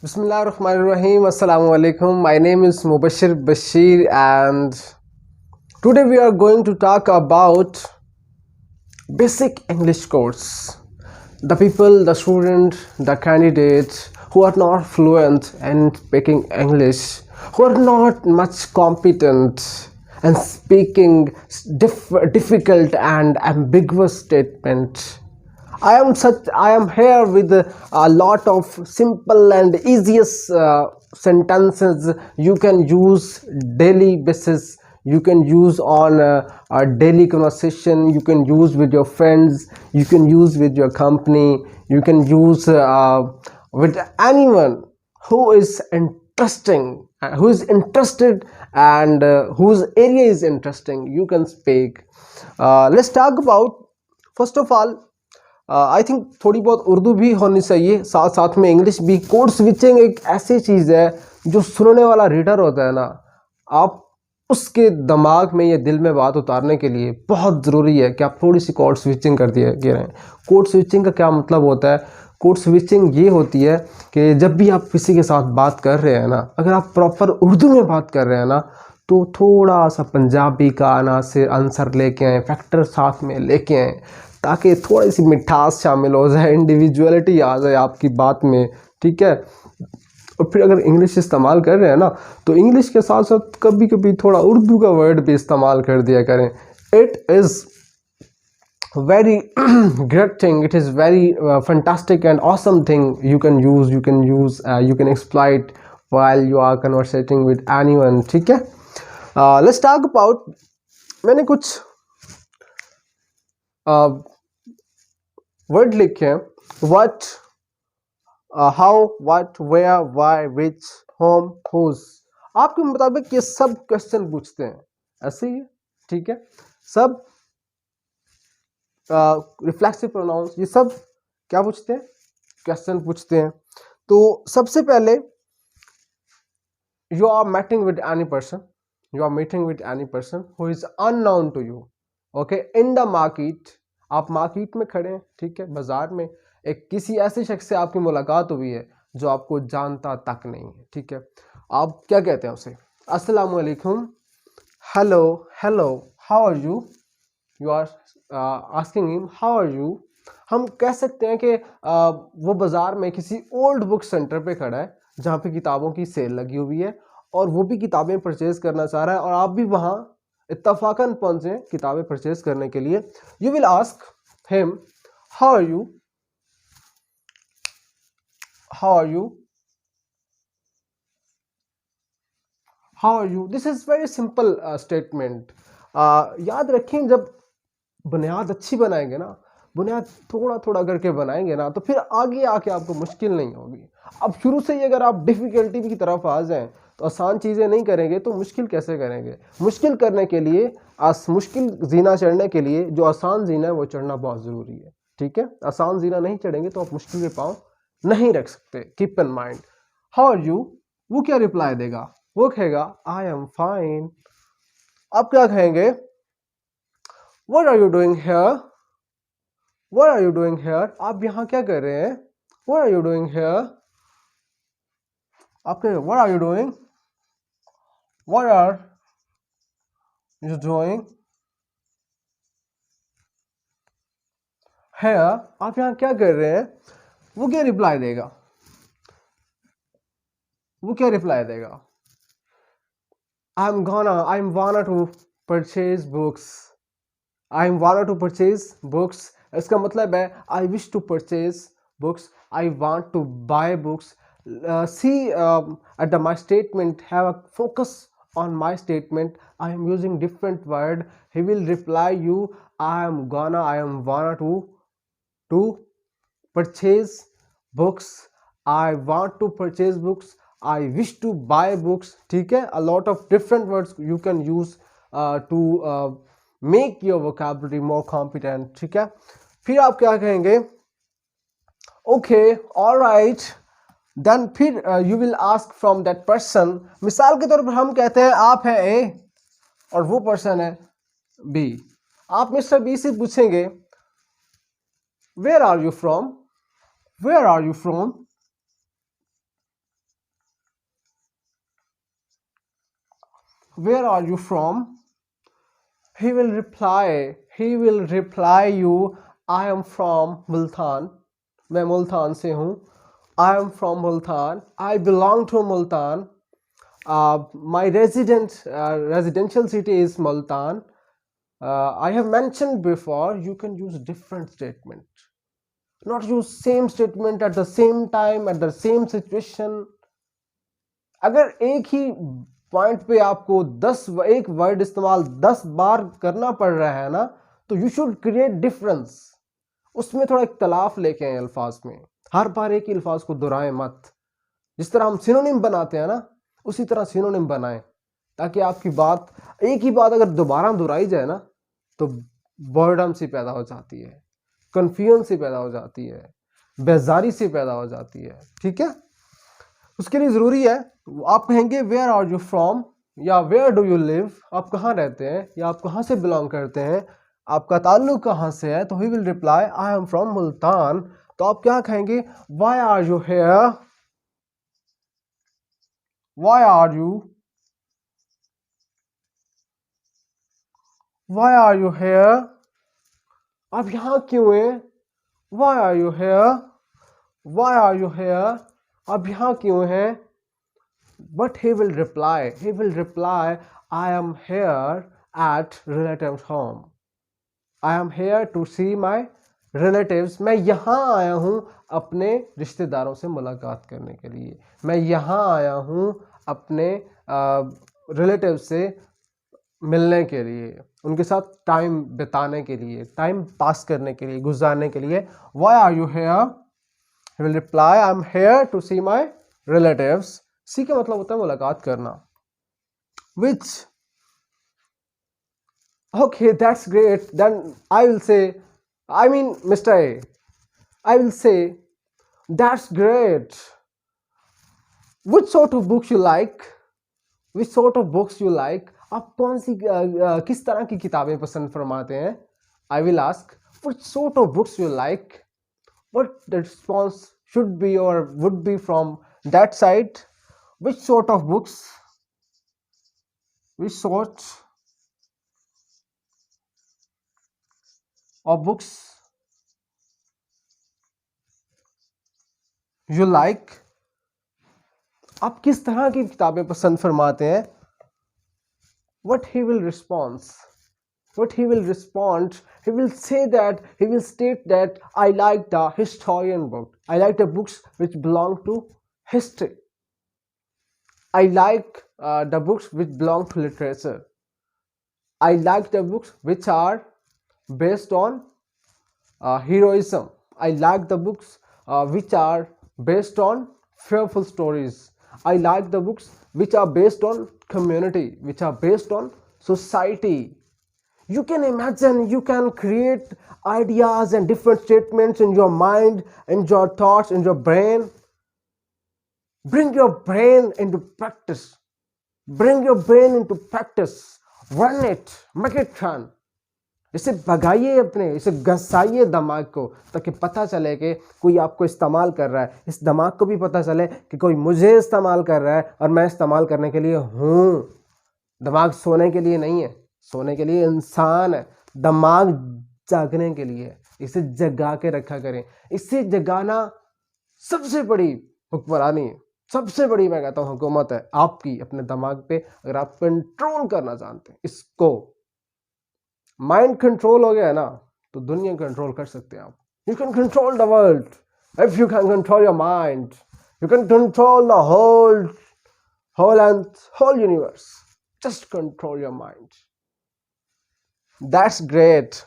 Bismillahirrahmanirrahim. Assalamu alaikum. My name is Mubashir Bashir, and today we are going to talk about basic English course. The people, the student, the candidates who are not fluent in speaking English, who are not much competent and speaking difficult and ambiguous statement. I am here with a lot of simple and easiest sentences you can use daily basis. You can use on a daily conversation. You can use with your friends. You can use with your company. You can use with anyone who is interesting, who is interested, and whose area is interesting. You can speak. Let's talk about, first of all, I think थोड़ी बहुत उर्दू भी होनी चाहिए, साथ साथ में English भी. Code switching एक ऐसी चीज़ है जो सुनने वाला रीडर होता है ना, आप उसके दिमाग में या दिल में बात उतारने के लिए बहुत ज़रूरी है कि आप थोड़ी सी कोड स्विचिंग कर दिए रहें. कोड स्विचिंग का क्या मतलब होता है? कोड स्विचिंग ये होती है कि जब भी आप किसी के साथ बात कर रहे हैं ना, अगर आप प्रॉपर उर्दू में बात कर रहे हैं ना, तो थोड़ा सा पंजाबी का आंसर लेके आए, फैक्टर साथ में लेके आए, ताकि थोड़ी सी मिठास शामिल हो जाए, इंडिविजुअलिटी आ जाए आपकी बात में. ठीक है. और फिर अगर इंग्लिश इस्तेमाल कर रहे हैं ना, तो इंग्लिश के साथ साथ कभी कभी थोड़ा उर्दू का वर्ड भी इस्तेमाल कर दिया करें. It is very great thing. It is very fantastic and awesome thing you can use, you can exploit while you are conversating with anyone. ठीक है. Let's talk about, मैंने कुछ वर्ड लिखे हैं. what, how, what, where, why, which, whom, whose. आपके मुताबिक ये सब क्वेश्चन पूछते हैं, ऐसे ही है. ठीक है. सब रिफ्लेक्सिव प्रोनाउंस, ये सब क्या पूछते हैं? क्वेश्चन पूछते हैं. तो सबसे पहले, you are meeting with any person who is unknown to you. okay, in the market. आप मार्केट में खड़े हैं, ठीक है, बाजार में. एक किसी ऐसे शख्स से आपकी मुलाकात हुई है जो आपको जानता तक नहीं है. ठीक है. आप क्या कहते हैं उसे? अस्सलाम वालेकुम, hello, hello, how are you. You are asking him how are you. हम कह सकते हैं कि वो बाजार में किसी ओल्ड बुक सेंटर पे खड़ा है जहाँ पे किताबों की सेल लगी हुई है, और वो भी किताबें परचेज करना चाह रहा है, और आप भी वहाँ इत्तफाकन पहुँचे किताबें परचेज करने के लिए. You will ask him how are you, how are you, how are you. This is very simple statement. याद रखें, जब बुनियाद अच्छी बनाएंगे ना, बुनियाद थोड़ा थोड़ा करके बनाएंगे ना, तो फिर आगे आके आपको मुश्किल नहीं होगी. अब शुरू से ही अगर आप डिफ़िकल्टी की तरफ आ जाएं, तो आसान चीज़ें नहीं करेंगे तो मुश्किल कैसे करेंगे? मुश्किल करने के लिए, मुश्किल जीना चढ़ने के लिए जो आसान जीना है वो चढ़ना बहुत ज़रूरी है. ठीक है. आसान जीना नहीं चढ़ेंगे तो आप मुश्किल के पाँव नहीं रख सकते. Keep in mind. How are you. वो क्या रिप्लाई देगा? वो कहेगा आई एम फाइन. आप क्या कहेंगे? What are you doing here? What are you doing here? आप यहाँ क्या कर रहे हैं? What are you doing here? आप कहेंगे What are you doing? What are you doing here? आप यहाँ क्या कर रहे हैं? वो क्या रिप्लाई देगा? वो क्या रिप्लाई देगा? I'm wanna to purchase books. I'm wanna to purchase books. इसका मतलब है I wish to purchase books. I want to buy books. See, at my statement, have a focus on my statement. I am using different word. He will reply you I am wanna to purchase books. I want to purchase books. I wish to buy books. ठीक है. A lot of different words you can use to make your vocabulary more competent. ठीक है. फिर आप क्या कहेंगे? Okay, all right. Then फिर you will ask from that person. मिसाल के तौर पर हम कहते हैं आप हैं A और वो पर्सन है B. आप मिस्टर B से पूछेंगे Where are you from? Where are you from? where are you from? He will reply you, I am from Multan. मैं मुल्तान से हूँ. I am from Multan. I belong to Multan. My residential city is Multan. I have mentioned before, you can use different statement. Not use same statement at the same time, at the same situation. अगर एक ही point पे आपको एक word इस्तेमाल 10 बार करना पड़ रहा है ना, तो यू शुड क्रिएट डिफरेंस. उसमें थोड़ा इख्तलाफ लेके आए अल्फाज में. हर बार एक ही अल्फाज को दोहराएं मत. जिस तरह हम सिनोनिम बनाते हैं ना, उसी तरह सिनोनिम बनाएं, ताकि आपकी बात, एक ही बात अगर दोबारा दोहराई जाए ना, तो बोर्डम सी पैदा हो जाती है, कन्फ्यूजन सी पैदा हो जाती है, बेजारी सी पैदा हो जाती है. ठीक है, उसके लिए ज़रूरी है आप कहेंगे वेयर आर यू फ्रॉम या वेयर डू यू लिव, आप कहाँ रहते हैं या आप कहाँ से बिलोंग करते हैं, आपका ताल्लुक कहाँ से है, तो he will reply I am from Multan. तो आप क्या कहेंगे, why are you here, why are you here, आप यहाँ क्यों हैं, व्हाई आर यू हेयर, आप यहाँ क्यों हैं. But he will reply, I am here at relatives home. I am here to see my relatives. मैं यहाँ आया हूँ अपने रिश्तेदारों से मुलाकात करने के लिए. मैं यहाँ आया हूँ अपने रिलेटिव से मिलने के लिए, उनके साथ टाइम बिताने के लिए, टाइम पास करने के लिए, गुजारने के लिए. Why are you here? He will reply, I am here to see my relatives. सी का मतलब होता है मुलाकात करना. Which, okay, that's great. Then I will say, I mean Mr. A, I will say, that's great. Which sort of books you like? Which sort of books you like? आप कौन सी किस तरह की किताबें पसंद फरमाते हैं. I will ask, which sort of books you like? What the response should be or would be from that side. Which sort of books, which sort of books you like? आप किस तरह की किताबें पसंद फरमाते हैं. What he will respond, he will say that, he will state that I like the historian book, I like the books which belong to history, I like the books which belong to literature, I like the books which are based on heroism, I like the books which are based on fearful stories, I like the books which are based on community, which are based on society. You can imagine, you can create ideas and different statements in your mind, in your thoughts, in your brain. Bring your brain into practice. Run it, make it run. इसे भगाइए, इसे घसाइए दिमाग को, ताकि पता चले कि कोई आपको इस्तेमाल कर रहा है. इस दिमाग को भी पता चले कि कोई मुझे इस्तेमाल कर रहा है और मैं इस्तेमाल करने के लिए हूँ. दिमाग सोने के लिए नहीं है, सोने के लिए इंसान है. दिमाग जागने के लिए, इसे जगा के रखा करें. इसे जगाना सबसे बड़ी हुक्मरानी है, सबसे बड़ी मैं कहता हूँ हुकूमत है आपकी अपने दिमाग पे. अगर आप कंट्रोल करना जानते हैं इसको, माइंड कंट्रोल हो गया ना, तो दुनिया कंट्रोल कर सकते हैं आप. You can control the world if you can control your mind. You can control the whole universe. Just control your mind. That's great.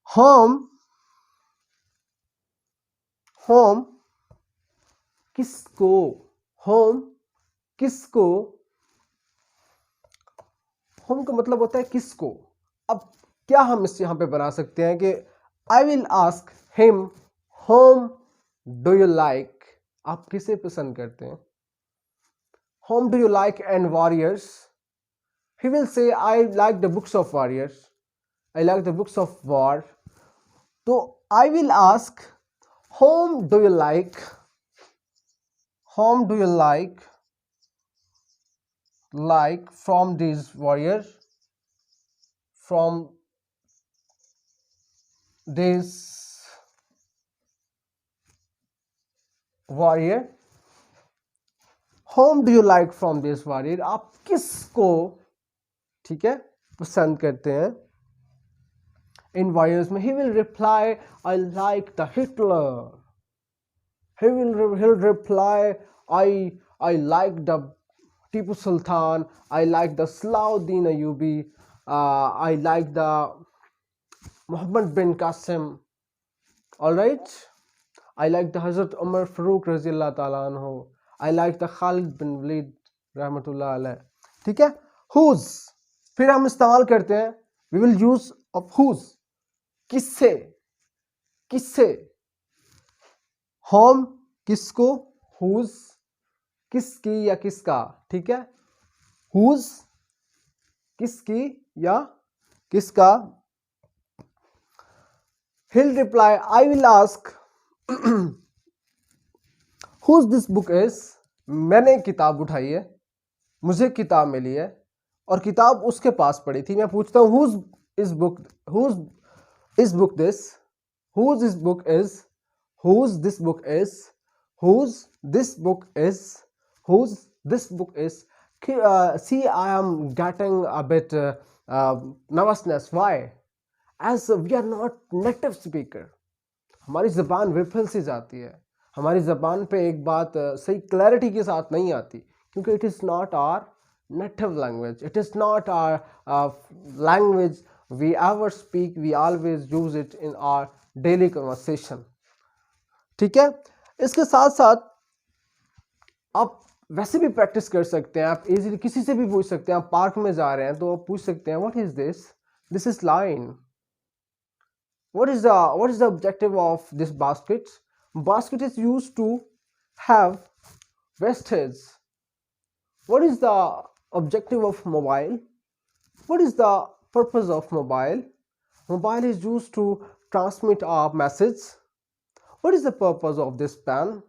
Home किसको, home का मतलब होता है किसको. अब क्या हम इस यहाँ पे बना सकते हैं कि I will ask him, whom do you like? आप किसे पसंद करते हैं. Whom do you like and warriors? He will say I like the books of warriors, I like the books of war. So I will ask, whom do you like? like from this warrior, from this warrior, whom do you like from this warrior? आप किसको, ठीक है, पसंद करते हैं इन warriors में? He will reply, I like the Hitler. He'll reply, I like the Tipu Sultan, I like the Salahuddin Ayyubi, I like the Muhammad bin Qasim. All right, I like the Hazrat Umar Farooq Raziyallahu Ta'ala anhu. I like the Khalid bin Walid रहमतुल्लाह अलैह. ठीक है, whose फिर हम इस्तेमाल करते हैं, we will use of whose, किससे, किससे, whom किसको, whose किसकी या किसका, ठीक है, whose किसकी या किसका. He'll reply, I will ask whose this book is. मैंने किताब उठाई है, मुझे किताब मिली है और किताब उसके पास पड़ी थी. मैं पूछता हूँ whose is book, whose is book this, whose this book is, whose this book is, whose this book is, whose this book is. See, I am getting a bit nervousness. Why? As we are not native speaker, हमारी ज़बान विफल सी जाती है, हमारी ज़बान पे एक बात सही क्लैरिटी के साथ नहीं आती, क्योंकि it is not our native language, it is not our language we ever speak, we always use it in our daily conversation. ठीक है, इसके साथ साथ आप वैसे भी प्रैक्टिस कर सकते हैं, आप इजीली किसी से भी पूछ सकते हैं. आप पार्क में जा रहे हैं तो आप पूछ सकते हैं what is this, this is line. What is the objective of this basket? Basket is used to have wastage. What is the objective of mobile? What is the purpose of mobile? Mobile is used to transmit a message. What is the purpose of this pen?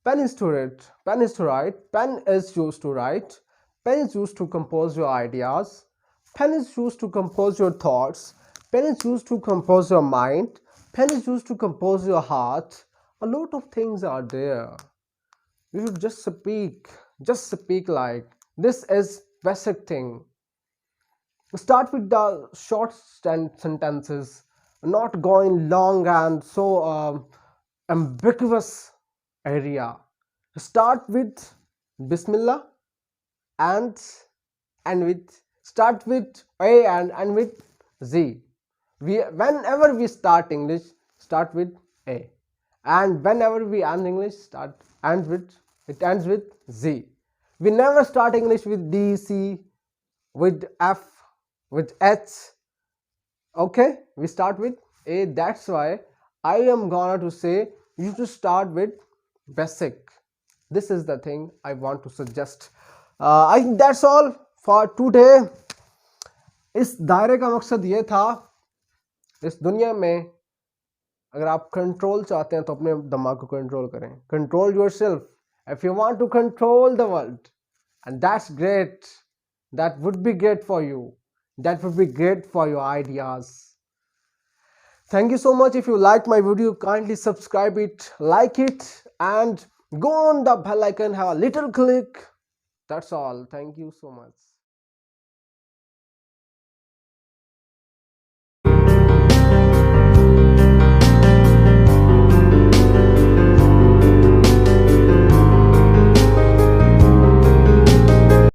Pen is to write. Pen is to write. Pen is used to write. Pen is used to compose your ideas. Pen is used to compose your thoughts. Pen is used to compose your mind. Pen is used to compose your heart. A lot of things are there. You should just speak like this is basic thing. Start with the short sentences, not going long and so ambiguous area. Start with Bismillah and with, start with A and with Z. Whenever we start English, start with A, and whenever we end English, it ends with Z. We never start English with D, C, with F, with H. Okay, we start with A. That's why I am gonna to say you to start with basic. This is the thing I want to suggest. I think that's all for today. इस दायरे का मकसद ये था, इस दुनिया में अगर आप कंट्रोल चाहते हैं तो अपने दिमाग को कंट्रोल करें. Control yourself if you want to control the world, and that's great. That would be great for you. That would be great for your ideas. Thank you so much. If you like my video, kindly subscribe it, like it, and go on the bell icon, have a little click. That's all. Thank you so much.